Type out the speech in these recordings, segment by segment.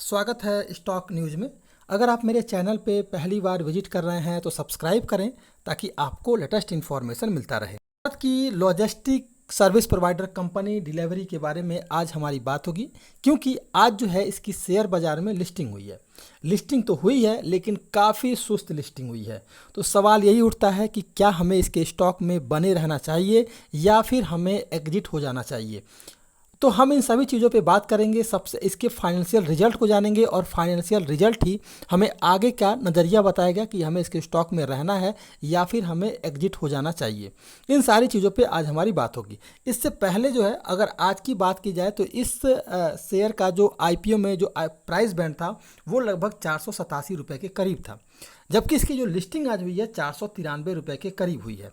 स्वागत है stock news में। अगर आप मेरे चैनल पे पहली बार विजिट कर रहे हैं तो सब्सक्राइब करें ताकि आपको लेटेस्ट इन्फॉर्मेशन मिलता रहे। भारत की logistic service provider company delivery के बारे में आज हमारी बात होगी, क्योंकि आज जो है इसकी शेयर बाज़ार में लिस्टिंग हुई है। लिस्टिंग तो हुई है लेकिन काफ़ी सुस्त लिस्टिंग हुई है। तो सवाल यही उठता है कि क्या हमें इसके स्टॉक में बने रहना चाहिए या फिर हमें एग्जिट हो जाना चाहिए। तो हम इन सभी चीज़ों पे बात करेंगे, सबसे इसके फाइनेंशियल रिजल्ट को जानेंगे और फाइनेंशियल रिजल्ट ही हमें आगे का नज़रिया बताएगा कि हमें इसके स्टॉक में रहना है या फिर हमें एग्जिट हो जाना चाहिए। इन सारी चीज़ों पे आज हमारी बात होगी। इससे पहले जो है, अगर आज की बात की जाए तो इस शेयर का जो आईपीओ में जो प्राइस बैंड था वो लगभग 487 रुपये के करीब था, जबकि इसकी जो लिस्टिंग आज हुई है 493 रुपये के करीब हुई है।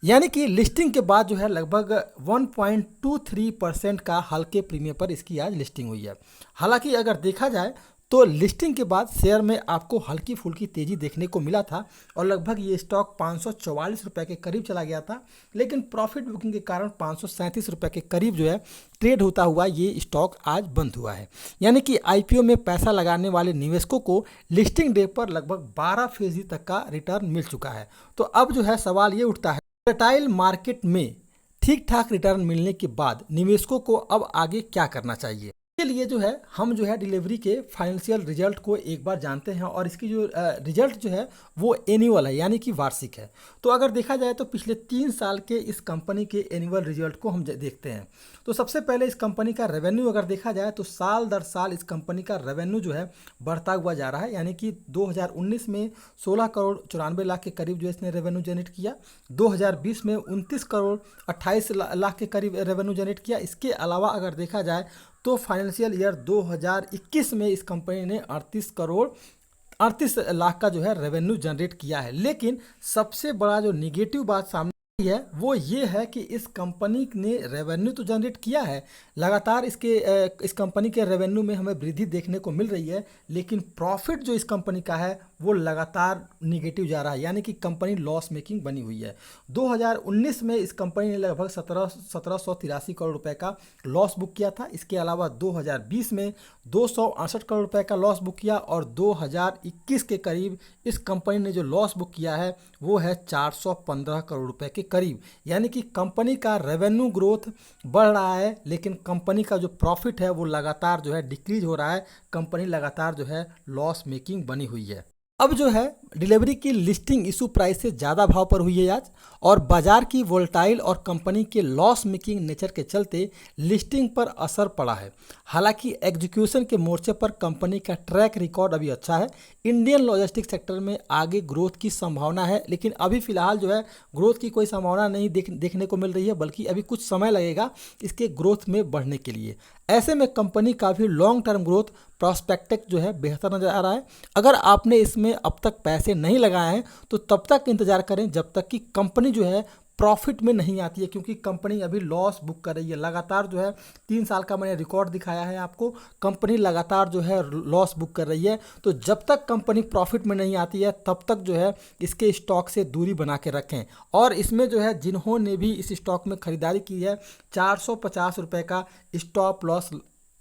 यानी कि लिस्टिंग के बाद जो है लगभग 1.23% का हल्के प्रीमियम पर इसकी आज लिस्टिंग हुई है। हालांकि अगर देखा जाए तो लिस्टिंग के बाद शेयर में आपको हल्की फुल्की तेज़ी देखने को मिला था और लगभग ये स्टॉक 544 रुपये के करीब चला गया था, लेकिन प्रॉफिट बुकिंग के कारण 537 रुपये के करीब जो है ट्रेड होता हुआ ये स्टॉक आज बंद हुआ है। यानी कि आईपीओ में पैसा लगाने वाले निवेशकों को लिस्टिंग डे पर लगभग 12% तक का रिटर्न मिल चुका है। तो अब जो है सवाल ये उठता है, वोलेटाइल मार्केट में ठीक ठाक रिटर्न मिलने के बाद निवेशकों को अब आगे क्या करना चाहिए। के लिए जो है हम जो है डिलीवरी के फाइनेंशियल रिजल्ट को एक बार जानते हैं और इसकी जो रिजल्ट जो है वो एनुअल है, यानी कि वार्षिक है। तो अगर देखा जाए तो पिछले 3 साल के इस कंपनी के एनुअल रिजल्ट को हम देखते हैं। तो सबसे पहले इस कंपनी का रेवेन्यू अगर देखा जाए तो साल दर साल इस कंपनी का रेवेन्यू जो है बढ़ता हुआ जा रहा है। यानी कि 2019 में 16 करोड़ 94 लाख के करीब जो इसने रेवेन्यू जनरेट किया, 2020 में 29 करोड़ 28 लाख के करीब रेवेन्यू जनरेट किया। इसके अलावा अगर देखा जाए तो फाइनेंशियल ईयर 2021 में इस कंपनी ने 38 लाख का जो है रेवेन्यू जनरेट किया है। लेकिन सबसे बड़ा जो निगेटिव बात सामने आई है वो ये है कि इस कंपनी ने रेवेन्यू तो जनरेट किया है, लगातार इस कंपनी के रेवेन्यू में हमें वृद्धि देखने को मिल रही है, लेकिन प्रॉफिट जो इस कंपनी का है वो लगातार निगेटिव जा रहा है। यानी कि कंपनी लॉस मेकिंग बनी हुई है। 2019 में इस कंपनी ने लगभग 1783 करोड़ रुपए का लॉस बुक किया था। इसके अलावा 2020 में 268 करोड़ रुपए का लॉस बुक किया और 2021 के करीब इस कंपनी ने जो लॉस बुक किया है वो है 415 करोड़ रुपए के करीब। यानी कि कंपनी का रेवेन्यू ग्रोथ बढ़ रहा है, लेकिन कंपनी का जो प्रॉफिट है वो लगातार जो है डिक्रीज हो रहा है। कंपनी लगातार जो है लॉस मेकिंग बनी हुई है। अब जो है डिलीवरी की लिस्टिंग इशू प्राइस से ज़्यादा भाव पर हुई है आज, और बाजार की वोलेटाइल और कंपनी के लॉस मेकिंग नेचर के चलते लिस्टिंग पर असर पड़ा है। हालांकि एग्जीक्यूशन के मोर्चे पर कंपनी का ट्रैक रिकॉर्ड अभी अच्छा है। इंडियन लॉजिस्टिक सेक्टर में आगे ग्रोथ की संभावना है, लेकिन अभी फिलहाल जो है ग्रोथ की कोई संभावना नहीं देखने को मिल रही है, बल्कि अभी कुछ समय लगेगा इसके ग्रोथ में बढ़ने के लिए। ऐसे में कंपनी का भी लॉन्ग टर्म ग्रोथ प्रॉस्पेक्ट जो है बेहतर नजर आ रहा है। अगर आपने इसमें अब तक पैसे नहीं लगाए हैं तो तब तक इंतजार करें जब तक कि कंपनी जो है प्रॉफिट में नहीं आती है, क्योंकि कंपनी अभी लॉस बुक कर रही है। लगातार जो है 3 साल का मैंने रिकॉर्ड दिखाया है आपको, कंपनी लगातार जो है लॉस बुक कर रही है। तो जब तक कंपनी प्रॉफिट में नहीं आती है तब तक जो है इसके स्टॉक से दूरी बना के रखें। और इसमें जो है जिन्होंने भी इस स्टॉक में खरीदारी की है 450 रुपये का स्टॉप लॉस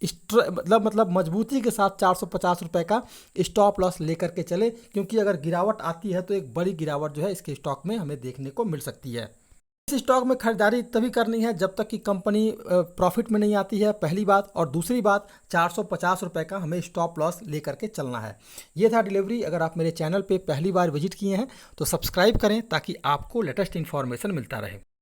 मतलब मजबूती के साथ 450 रुपये का स्टॉप लॉस लेकर के चले, क्योंकि अगर गिरावट आती है तो एक बड़ी गिरावट जो है इसके स्टॉक में हमें देखने को मिल सकती है। इस स्टॉक में खरीदारी तभी करनी है जब तक कि कंपनी प्रॉफिट में नहीं आती है, पहली बात। और दूसरी बात, 450 रुपये का हमें स्टॉप लॉस लेकर के चलना है। ये था डिलीवरी। अगर आप मेरे चैनल पे पहली बार विजिट किए हैं तो सब्सक्राइब करें ताकि आपको लेटेस्ट इन्फॉर्मेशन मिलता रहे।